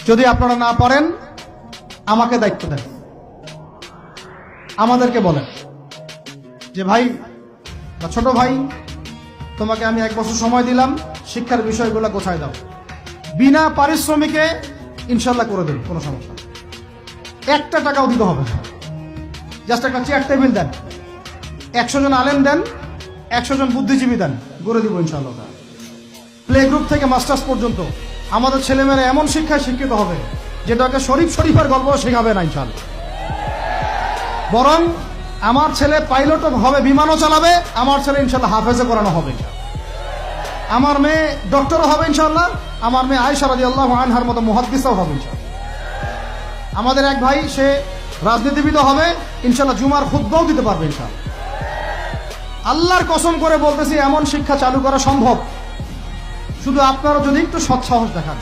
যদি আপনারা না পারেন আমাকে দায়িত্ব দেন, আমাদেরকে বলেন যে ভাই বা ছোট ভাই, তোমাকে আমি 1 বছর সময় দিলাম, শিক্ষার বিষয়গুলো গোছায় দাও। বিনা পারিশ্রমিকে ইনশাল্লাহ করে দেব, কোনো সমস্যা নেই। 1 টাকাও দিতে হবে না, জাস্ট একটা চেয়ার টেবিল দেন, 100 জন আলেম দেন, 100 জন বুদ্ধিজীবী দেন, করে দিব ইনশাল্লাহ। প্লে গ্রুপ থেকে মাস্টার্স পর্যন্ত আমাদের ছেলেমেয়েরা এমন শিক্ষায় শিক্ষিত হবে যেটাকে শরীফের গল্প শেখাবে না ইনশাল্লাহ। বরং আমার ছেলে পাইলটও হবে, বিমানও চালাবে, আমার ছেলে ইনশাল্লাহ হাফেজে করানো হবে, আমার মেয়ে ডক্টরও হবে ইনশাল্লাহ, আমার মেয়ে আয়েশা রাদিয়াল্লাহু আনহার মতো মুহাদ্দিসও হবে ইনশাল্লাহ। আমাদের এক ভাই, সে রাজনীতিবিদও হবে ইনশাল্লাহ, জুমার খুতবাও দিতে পারবে ইনশাল্লাহ। আল্লাহর কসম করে বলতেছি, এমন শিক্ষা চালু করা সম্ভব, শুধু আপনারা যদি একটু সৎসাহস দেখান।